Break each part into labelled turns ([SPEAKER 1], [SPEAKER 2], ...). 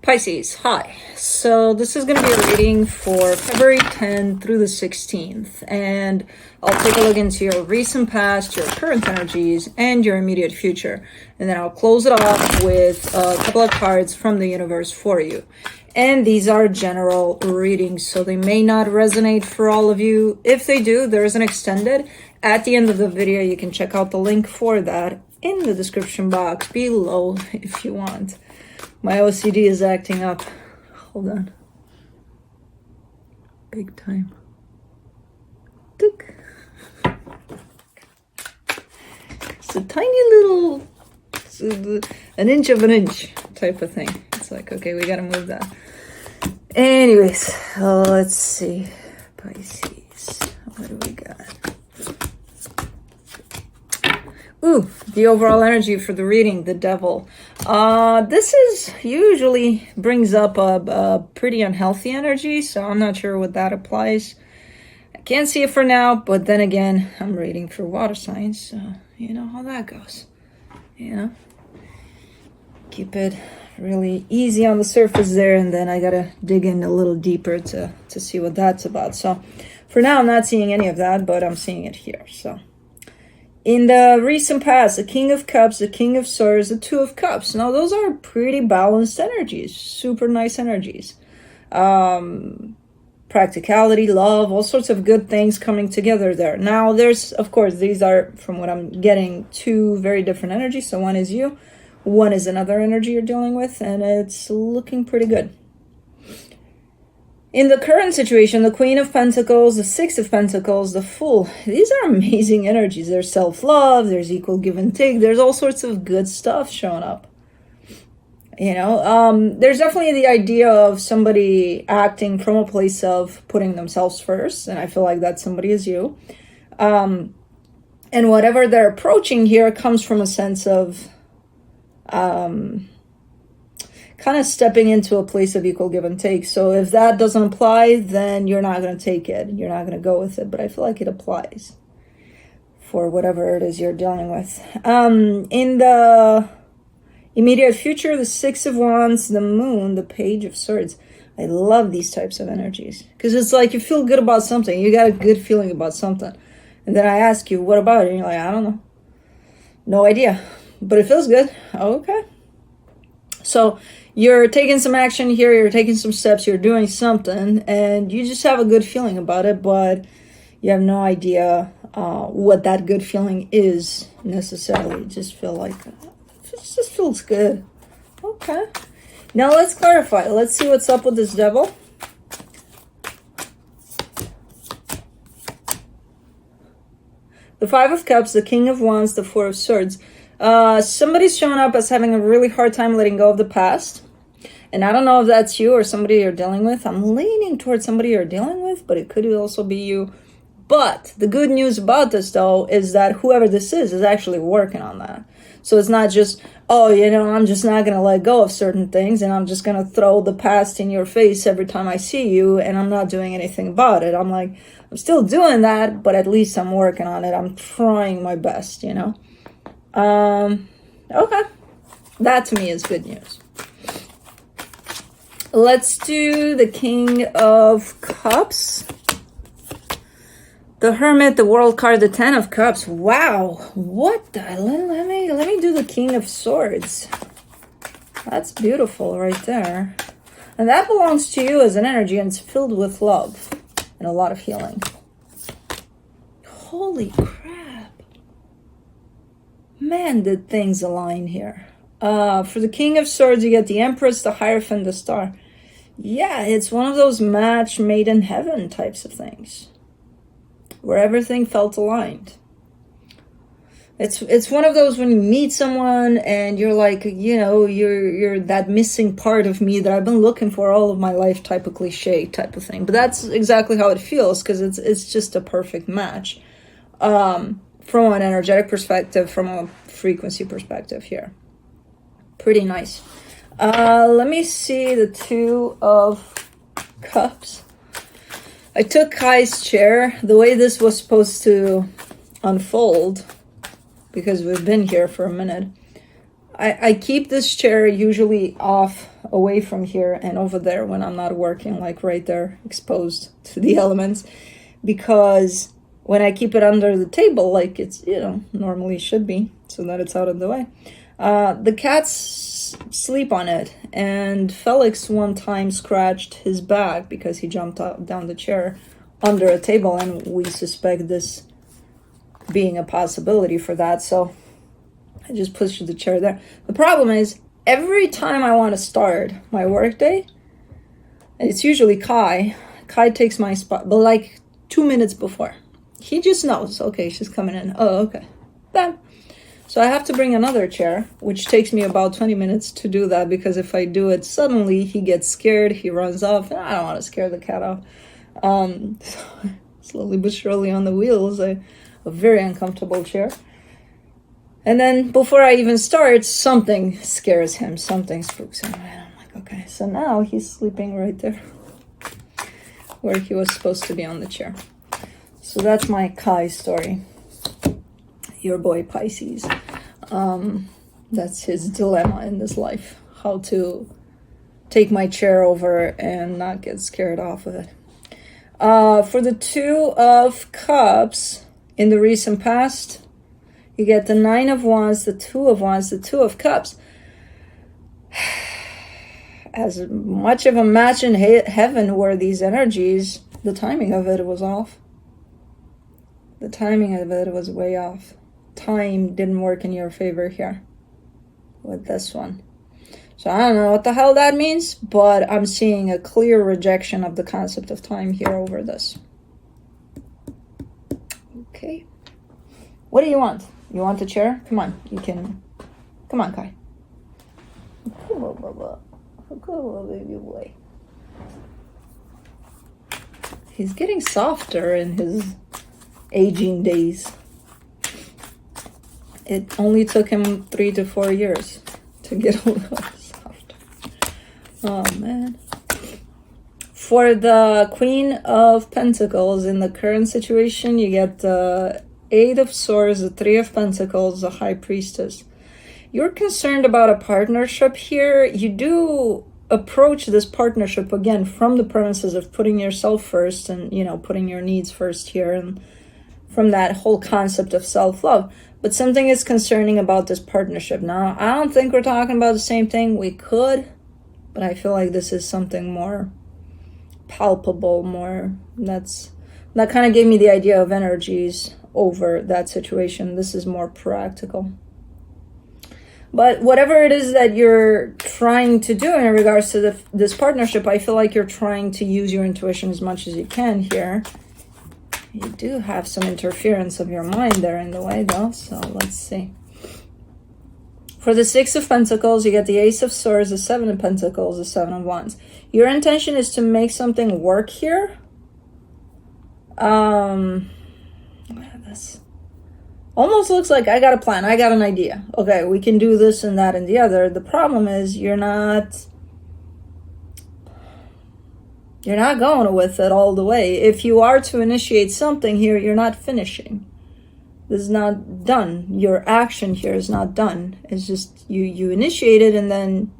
[SPEAKER 1] Pisces, hi. So this is going to be a reading for February 10th through the 16th, and I'll take a look into your recent past, your current energies, and your immediate future. And then I'll close it off with a couple of cards from the universe for you. And these are general readings, so they may not resonate for all of you. If they do, there is an extended. At the end of the video, you can check out the link for that in the description box below if you want. My OCD is acting up. Hold on. Big time. Tick. It's a tiny little, an inch of an inch type of thing. It's like, okay, we gotta move that. Anyways, let's see. Pisces. What do we got? Ooh, the overall energy for the reading, the devil. This is usually brings up a pretty unhealthy energy, so I'm not sure what that applies. I can't see it for now, but then again, I'm reading for water signs, so you know how that goes. You know, keep it really easy on the surface there, and then I gotta dig in a little deeper to see what that's about. So for now, I'm not seeing any of that, but I'm seeing it here, so. In the recent past, the King of Cups, the King of Swords, the Two of Cups. Now, those are pretty balanced energies, super nice energies. Practicality, love, all sorts of good things coming together there. Now, there's, of course, these are, from what I'm getting, two very different energies. So one is you, one is another energy you're dealing with, and it's looking pretty good. In the current situation, the Queen of Pentacles, the Six of Pentacles, the Fool, these are amazing energies. There's self-love, there's equal give and take, there's all sorts of good stuff showing up. You know, there's definitely the idea of somebody acting from a place of putting themselves first, and I feel like that somebody is you. And whatever they're approaching here comes from a sense of kind of stepping into a place of equal give and take. So if that doesn't apply, then you're not going to take it. You're not going to go with it. But I feel like it applies for whatever it is you're dealing with. In the immediate future, the Six of Wands, the Moon, the Page of Swords. I love these types of energies because it's like you feel good about something. You got a good feeling about something. And then I ask you, what about it? And you're like, I don't know. No idea. But it feels good. Okay. So you're taking some action here, you're taking some steps, you're doing something, and you just have a good feeling about it, but you have no idea what that good feeling is necessarily. You just feel like, it just feels good. Okay. Now let's clarify. Let's see what's up with this devil. The Five of Cups, the King of Wands, the Four of Swords. Somebody's showing up as having a really hard time letting go of the past. And I don't know if that's you or somebody you're dealing with. I'm leaning towards somebody you're dealing with, but it could also be you. But the good news about this, though, is that whoever this is actually working on that. So it's not just, oh, you know, I'm just not going to let go of certain things, and I'm just going to throw the past in your face every time I see you, and I'm not doing anything about it. I'm like, I'm still doing that, but at least I'm working on it. I'm trying my best, you know. Okay. That to me is good news. Let's do the King of Cups. The Hermit, the World card, the Ten of Cups. Wow. What the? Let me do the King of Swords. That's beautiful right there. And that belongs to you as an energy, and it's filled with love and a lot of healing. Holy crap. Man, did things align here. For the King of Swords, you get the Empress, the Hierophant, the Star. Yeah, it's one of those match made in heaven types of things, where everything felt aligned. It's one of those when you meet someone and you're like, you know, you're that missing part of me that I've been looking for all of my life type of cliche type of thing. But that's exactly how it feels, because it's just a perfect match. From an energetic perspective, from a frequency perspective here. Pretty nice. Let me see the Two of Cups. I took Kai's chair. The way this was supposed to unfold, because we've been here for a minute, I keep this chair usually off away from here and over there when I'm not working, like right there, exposed to the elements. Because when I keep it under the table, like it's, normally should be, so that it's out of the way, the cats sleep on it. And Felix one time scratched his back because he jumped down the chair under a table, and we suspect this being a possibility for that. So I just pushed the chair there. The problem is, every time I want to start my workday, it's usually Kai. Kai takes my spot, but like 2 minutes before. He just knows, okay, she's coming in. Oh, okay. Bam. So I have to bring another chair, which takes me about 20 minutes to do that, because if I do it suddenly, he gets scared, he runs off, and I don't want to scare the cat off. So slowly but surely on the wheels, a very uncomfortable chair. And then before I even start, something scares him, something spooks him. And I'm like, okay. So now he's sleeping right there where he was supposed to be on the chair. So that's my Kai story. Your boy Pisces. That's his dilemma in this life. How to take my chair over and not get scared off of it. For the Two of Cups in the recent past, you get the Nine of Wands, the Two of Wands, the Two of Cups. As much of a match in heaven were these energies, the timing of it was off. The timing of it was way off. Time didn't work in your favor here with this one. So I don't know what the hell that means, but I'm seeing a clear rejection of the concept of time here over this. Okay. What do you want? You want the chair? Come on, you can. Come on, Kai. Cool, baby boy. He's getting softer in his aging days. It only took him 3 to 4 years to get a little softer. Oh, man. For the Queen of Pentacles in the current situation, you get the Eight of Swords, the Three of Pentacles, the High Priestess. You're concerned about a partnership here. You do approach this partnership, again, from the premises of putting yourself first and, putting your needs first here, and from that whole concept of self-love. But something is concerning about this partnership. Now, I don't think we're talking about the same thing. We could, but I feel like this is something more palpable, that kind of gave me the idea of energies over that situation. This is more practical. But whatever it is that you're trying to do in regards to this partnership, I feel like you're trying to use your intuition as much as you can here. You do have some interference of your mind there in the way, though, so let's see. For the Six of Pentacles, you get the Ace of Swords, the Seven of Pentacles, the Seven of Wands. Your intention is to make something work here. This almost looks like I got a plan. I got an idea. Okay, we can do this and that and the other. The problem is you're not going with it all the way. If you are to initiate something here, you're not finishing. This is not done. Your action here is not done. It's just you initiate it and then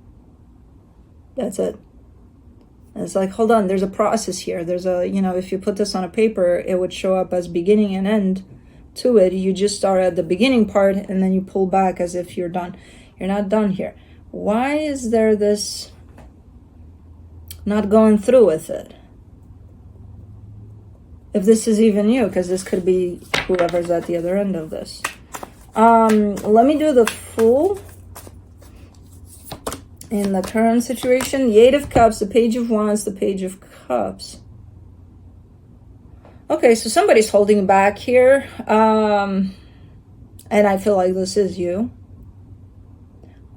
[SPEAKER 1] that's it. And it's like, hold on, there's a process here. There's if you put this on a paper, it would show up as beginning and end to it. You just start at the beginning part and then you pull back as if you're done. You're not done here. Why is there this not going through with it? If this is even you, because this could be whoever's at the other end of this. Let me do the Fool in the current situation. The Eight of Cups, the Page of Wands, the Page of Cups. Okay, so somebody's holding back here. And I feel like this is you.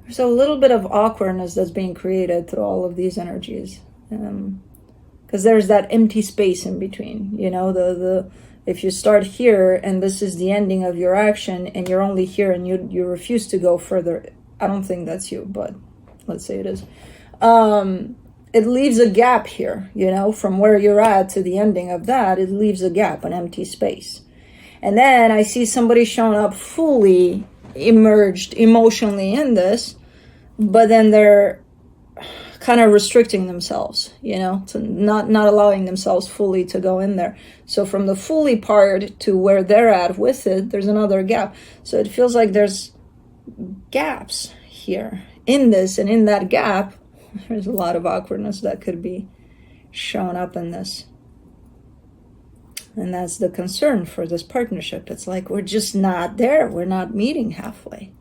[SPEAKER 1] There's a little bit of awkwardness that's being created through all of these energies. Because there's that empty space in between, if you start here and this is the ending of your action and you're only here and you refuse to go further. I don't think that's you, but let's say it is. It leaves a gap here, from where you're at to the ending of that. It leaves a gap, an empty space. And then I see somebody showing up fully immersed emotionally in this, but then they're kind of restricting themselves, to not allowing themselves fully to go in there. So from the fully part to where they're at with it, there's another gap. So it feels like there's gaps here in this, and in that gap, there's a lot of awkwardness that could be shown up in this. And that's the concern for this partnership. It's like we're just not there. We're not meeting halfway.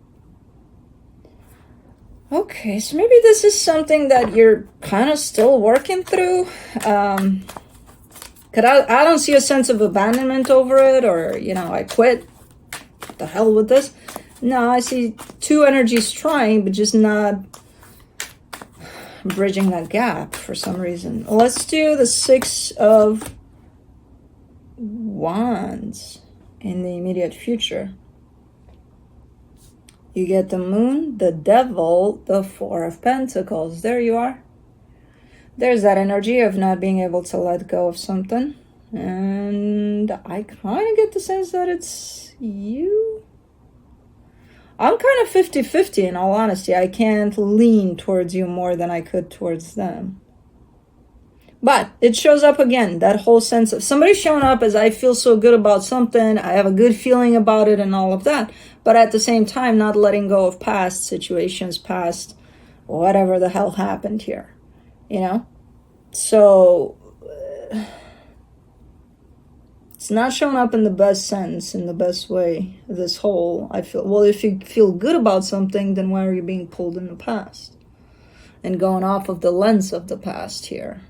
[SPEAKER 1] Okay, so maybe this is something that you're kind of still working through. Cause I don't see a sense of abandonment over it, or, I quit. What the hell with this? No, I see two energies trying, but just not bridging that gap for some reason. Let's do the 6 of Wands in the immediate future. You get the Moon, the Devil, the 4 of Pentacles. There you are. There's that energy of not being able to let go of something. And I kind of get the sense that it's you. I'm kind of 50-50 in all honesty. I can't lean towards you more than I could towards them. But it shows up again, that whole sense of somebody showing up as I feel so good about something, I have a good feeling about it and all of that. But at the same time, not letting go of past situations, past whatever the hell happened here, So it's not showing up in the best sense, in the best way, this whole, I feel, well, if you feel good about something, then why are you being pulled in the past? And going off of the lens of the past here.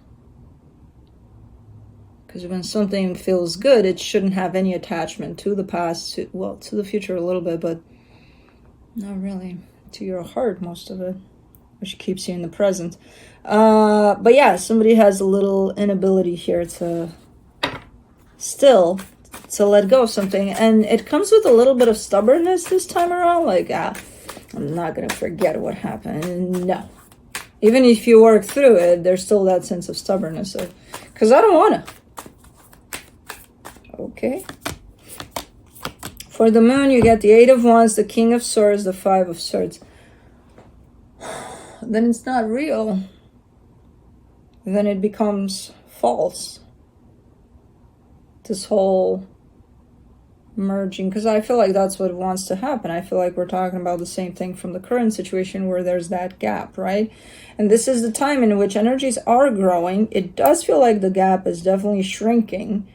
[SPEAKER 1] Because when something feels good, it shouldn't have any attachment to the past, to the future a little bit, but not really. To your heart, most of it, which keeps you in the present. But yeah, somebody has a little inability here to let go of something. And it comes with a little bit of stubbornness this time around. Like, I'm not going to forget what happened. No. Even if you work through it, there's still that sense of stubbornness. Because I don't want to. Okay. For the Moon, you get the 8 of Wands, the King of Swords, the 5 of Swords. Then it's not real. Then it becomes false. This whole merging, because I feel like that's what wants to happen. I feel like we're talking about the same thing from the current situation where there's that gap, right? And this is the time in which energies are growing. It does feel like the gap is definitely shrinking.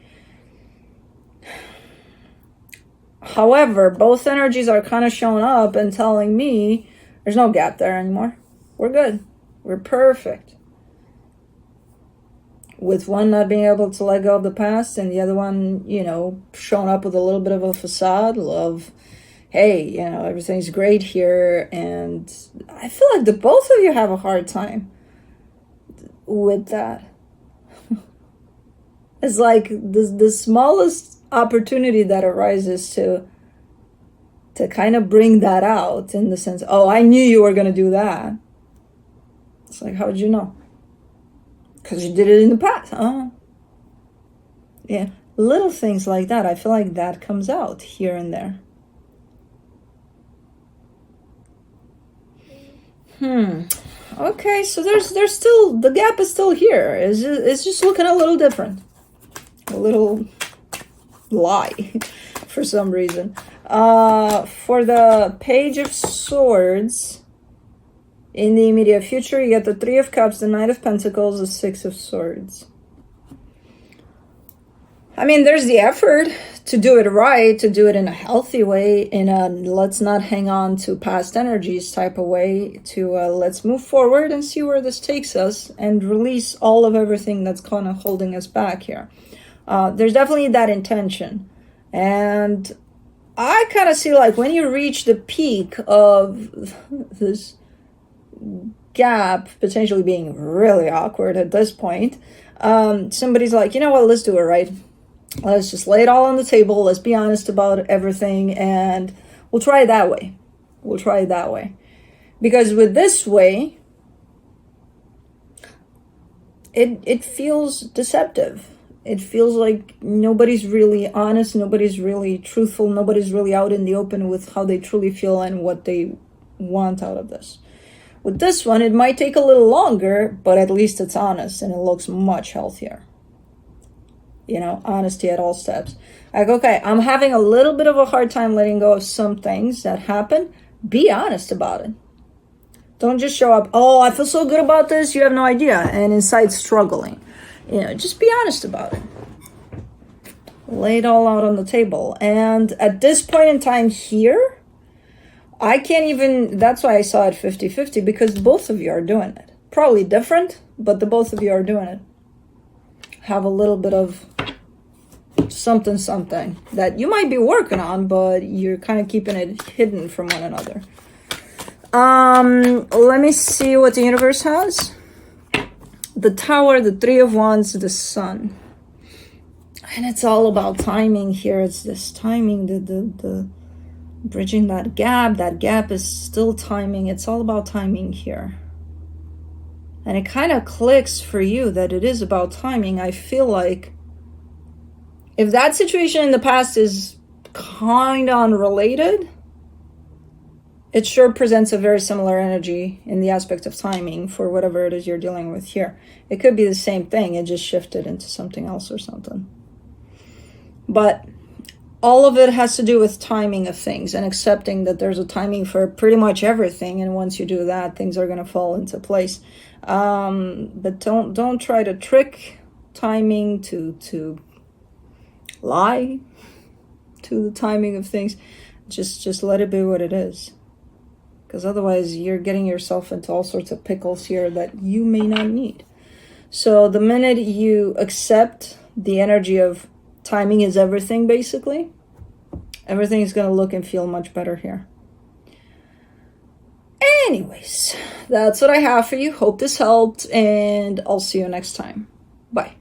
[SPEAKER 1] However, both energies are kind of showing up and telling me there's no gap there anymore. We're good. We're perfect. With one not being able to let go of the past and the other one, showing up with a little bit of a facade of, hey, everything's great here. And I feel like the both of you have a hard time with that. It's like the smallest opportunity that arises to kind of bring that out in the sense, oh, I knew you were going to do that. It's like, how did you know? Because you did it in the past. Yeah, little things like that. I feel like that comes out here and there. Okay, so there's still, the gap is still here. It's just looking a little different. A little lie for some reason. For the Page of Swords, in the immediate future, you get the 3 of Cups, the Knight of Pentacles, the 6 of Swords. I mean, there's the effort to do it right, to do it in a healthy way, in a let's not hang on to past energies type of way, to let's move forward and see where this takes us and release all of everything that's kind of holding us back here. There's definitely that intention. And I kind of see like when you reach the peak of this gap potentially being really awkward at this point, somebody's like, you know what, let's do it right. Let's just lay it all on the table. Let's be honest about everything. And we'll try it that way. We'll try it that way. Because with this way, it feels deceptive. It feels like nobody's really honest, nobody's really truthful, nobody's really out in the open with how they truly feel and what they want out of this. With this one, it might take a little longer, but at least it's honest and it looks much healthier. You know, honesty at all steps. Like, okay, I'm having a little bit of a hard time letting go of some things that happen. Be honest about it. Don't just show up, oh, I feel so good about this, you have no idea, and inside struggling. You know, just be honest about it. Lay it all out on the table. And at this point in time here, I can't even, that's why I saw it 50-50, because both of you are doing it. Probably different, but the both of you are doing it. Have a little bit of something that you might be working on, but you're kind of keeping it hidden from one another. Let me see what the universe has. The Tower, the Three of Wands, the Sun. And it's all about timing here. It's this timing, the bridging that gap. That gap is still timing. It's all about timing here. And it kind of clicks for you that it is about timing. I feel like if that situation in the past is kind of unrelated, it sure presents a very similar energy in the aspect of timing for whatever it is you're dealing with here. It could be the same thing. It just shifted into something else or something. But all of it has to do with timing of things and accepting that there's a timing for pretty much everything. And once you do that, things are going to fall into place. But don't try to trick timing to lie to the timing of things. Just let it be what it is. Because otherwise you're getting yourself into all sorts of pickles here that you may not need. So the minute you accept the energy of timing is everything, basically, everything is going to look and feel much better here. Anyways, that's what I have for you. Hope this helped, and I'll see you next time. Bye.